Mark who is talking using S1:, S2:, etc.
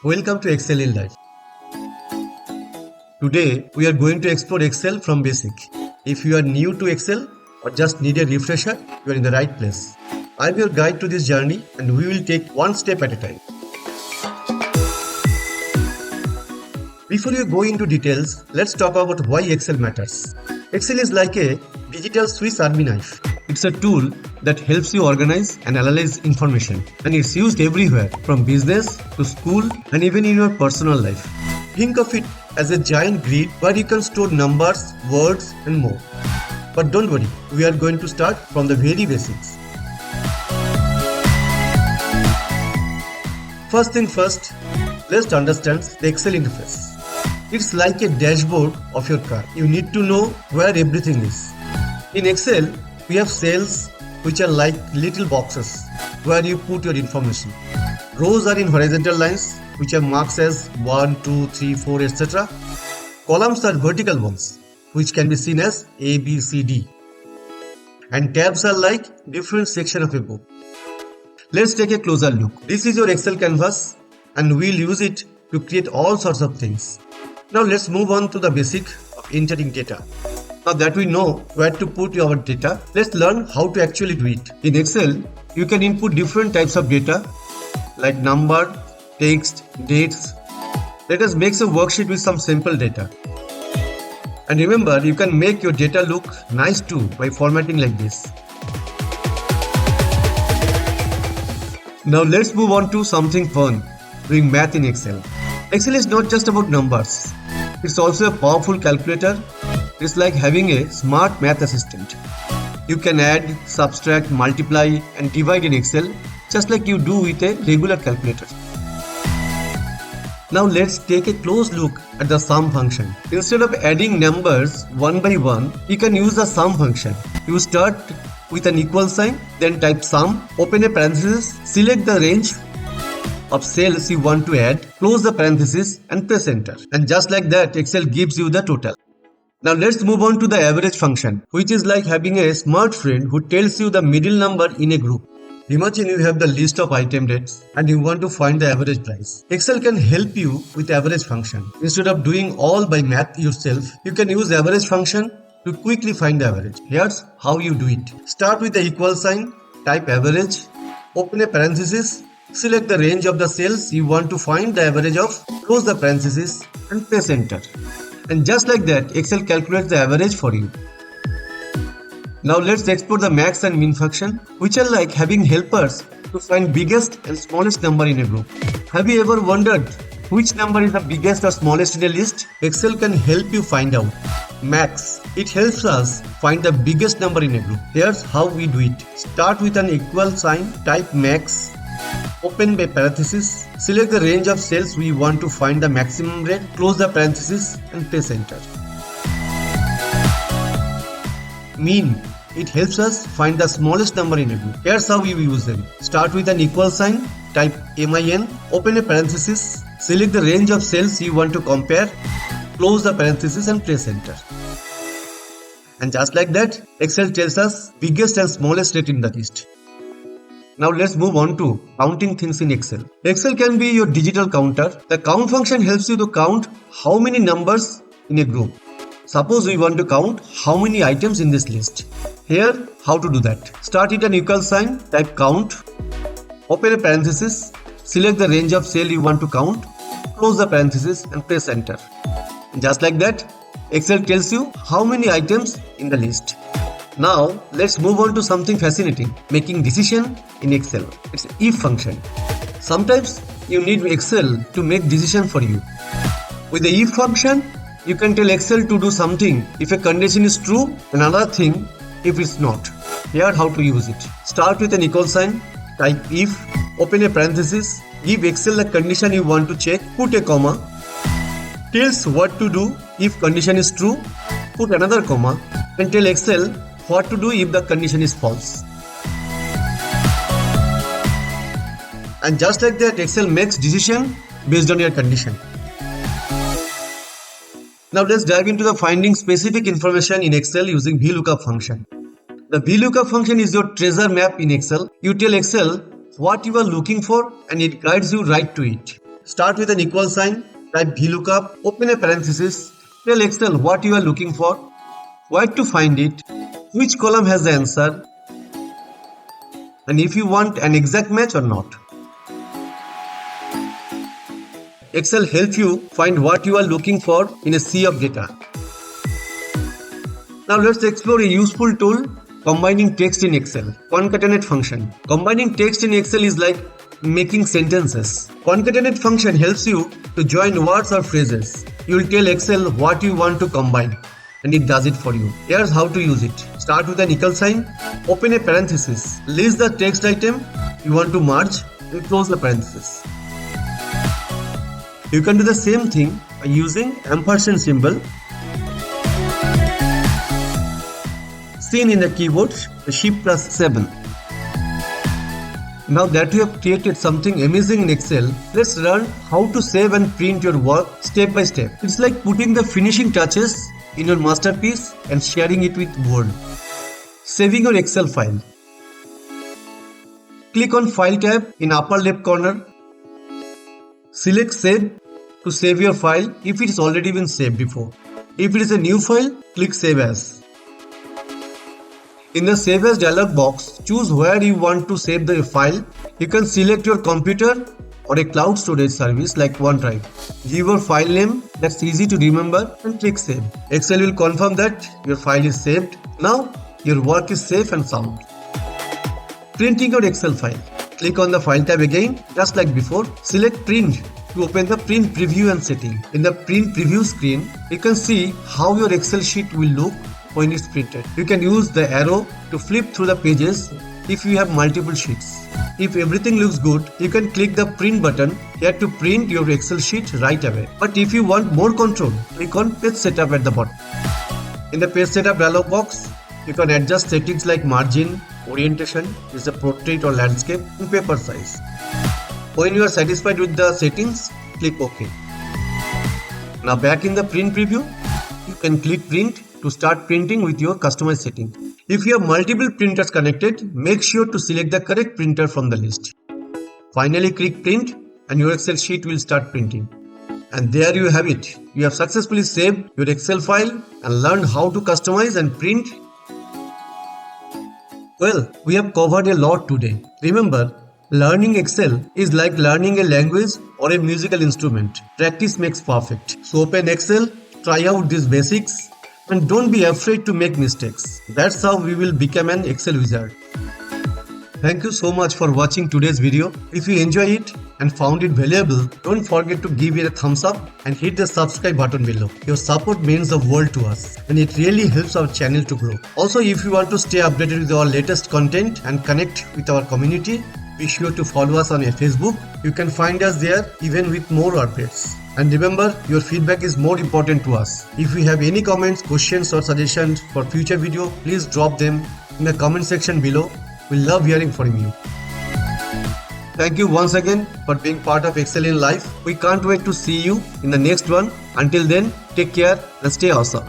S1: Welcome to Excel in Life. Today we are going to explore Excel from basic. If you are new to Excel or just need a refresher, you are in the right place. I am your guide to this journey and we will take one step at a time. Before we go into details, let's talk about why Excel matters. Excel is like a digital Swiss Army knife. It's a tool that helps you organize and analyze information, and it's used everywhere from business to school and even in your personal life. Think of it as a giant grid where you can store numbers, words and more. But don't worry, we are going to start from the very basics. First thing first, let's understand the Excel interface. It's like a dashboard of your car. You need to know where everything is. In Excel, we have cells which are like little boxes where you put your information. Rows are in horizontal lines which are marked as 1, 2, 3, 4, etc. Columns are vertical ones which can be seen as A, B, C, D. And tabs are like different sections of a book. Let's take a closer look. This is your Excel canvas and we'll use it to create all sorts of things. Now let's move on to the basic of entering data. Now that we know where to put our data, let's learn how to actually do it. In Excel, you can input different types of data like number, text, dates. Let us make a worksheet with some simple data. And remember, you can make your data look nice too by formatting like this. Now let's move on to something fun, doing math in Excel. Excel is not just about numbers. It's also a powerful calculator. It's like having a smart math assistant. You can add, subtract, multiply and divide in Excel just like you do with a regular calculator. Now let's take a close look at the sum function. Instead of adding numbers one by one, you can use the sum function. You start with an equal sign, then type sum, open a parenthesis, select the range of cells you want to add, close the parenthesis and press enter. And just like that, Excel gives you the total. Now let's move on to the average function, which is like having a smart friend who tells you the middle number in a group. Imagine you have the list of item dates and you want to find the average price. Excel can help you with average function. Instead of doing all by math yourself, you can use average function to quickly find the average. Here's how you do it. Start with the equal sign, type average, open a parenthesis, select the range of the cells you want to find the average of, close the parenthesis and press enter. And just like that, Excel calculates the average for you. Now let's explore the max and min function, which are like having helpers to find biggest and smallest number in a group. Have you ever wondered which number is the biggest or smallest in a list? Excel can help you find out. Max. It helps us find the biggest number in a group. Here's how we do it. Start with an equal sign, type max, open by parenthesis, select the range of cells we want to find the maximum rate, close the parenthesis and press enter. Min. It helps us find the smallest number in a group. Here's how we use them. Start with an equal sign, type min, open a parenthesis, select the range of cells you want to compare, close the parenthesis and press enter. And just like that, Excel tells us biggest and smallest rate in the list. Now let's move on to counting things in Excel. Excel can be your digital counter. The count function helps you to count how many numbers in a group. Suppose we want to count how many items in this list. Here, how to do that. Start with an equal sign, type count, open a parenthesis, select the range of cell you want to count, close the parenthesis and press enter. And just like that, Excel tells you how many items in the list. Now, let's move on to something fascinating, making decision in Excel. It's an if function. Sometimes you need Excel to make decision for you. With the if function, you can tell Excel to do something if a condition is true and another thing if it's not. Here how to use it. Start with an equal sign, type if, open a parenthesis, give Excel the condition you want to check, put a comma, tells what to do if condition is true, put another comma and tell Excel what to do if the condition is false. And just like that, Excel makes decision based on your condition. Now let's dive into the finding specific information in Excel using VLOOKUP function. The VLOOKUP function is your treasure map in Excel. You tell Excel what you are looking for and it guides you right to it. Start with an equal sign, type VLOOKUP, open a parenthesis, tell Excel what you are looking for, where to find it, which column has the answer, and if you want an exact match or not. Excel helps you find what you are looking for in a sea of data. Now let's explore a useful tool, combining text in Excel. Concatenate function. Combining text in Excel is like making sentences. Concatenate function helps you to join words or phrases. You will tell Excel what you want to combine and it does it for you. Here's how to use it. Start with an equal sign, open a parenthesis, list the text item you want to merge and close the parenthesis. You can do the same thing by using ampersand symbol. Seen in the keyboard, the Shift plus 7. Now that you have created something amazing in Excel, let's learn how to save and print your work step by step. It's like putting the finishing touches in your masterpiece and sharing it with the world. Saving your Excel file. Click on File tab in upper left corner. Select Save to save your file if it has already been saved before. If it is a new file, click Save As. In the Save As dialog box, choose where you want to save the file. You can select your computer or a cloud storage service like OneDrive. Give your file name that's easy to remember and click Save. Excel will confirm that your file is saved. Now your work is safe and sound. Printing your Excel file. Click on the File tab again, just like before. Select Print to open the Print Preview and setting. In the Print Preview screen, you can see how your Excel sheet will look when it's printed. You can use the arrow to flip through the pages if you have multiple sheets. If everything looks good, you can click the print button here to print your Excel sheet right away. But if you want more control, click on Page Setup at the bottom. In the Page Setup dialog box, you can adjust settings like margin, orientation, is a portrait or landscape, and paper size. When you are satisfied with the settings, click OK. Now back in the print preview, you can click Print to start printing with your customized setting. If you have multiple printers connected, make sure to select the correct printer from the list. Finally, click Print and your Excel sheet will start printing. And there you have it. You have successfully saved your Excel file and learned how to customize and print. Well, we have covered a lot today. Remember, learning Excel is like learning a language or a musical instrument. Practice makes perfect. So open Excel, try out these basics, and don't be afraid to make mistakes. That's how we will become an Excel wizard. Thank you so much for watching today's video. If you enjoy it and found it valuable, don't forget to give it a thumbs up and hit the subscribe button below. Your support means the world to us and it really helps our channel to grow. Also, if you want to stay updated with our latest content and connect with our community, be sure to follow us on Facebook. You can find us there even with more updates. And remember, your feedback is more important to us. If you have any comments, questions or suggestions for future video, please drop them in the comment section below. We love hearing from you. Thank you once again for being part of Excel in Life. We can't wait to see you in the next one. Until then, take care and stay awesome.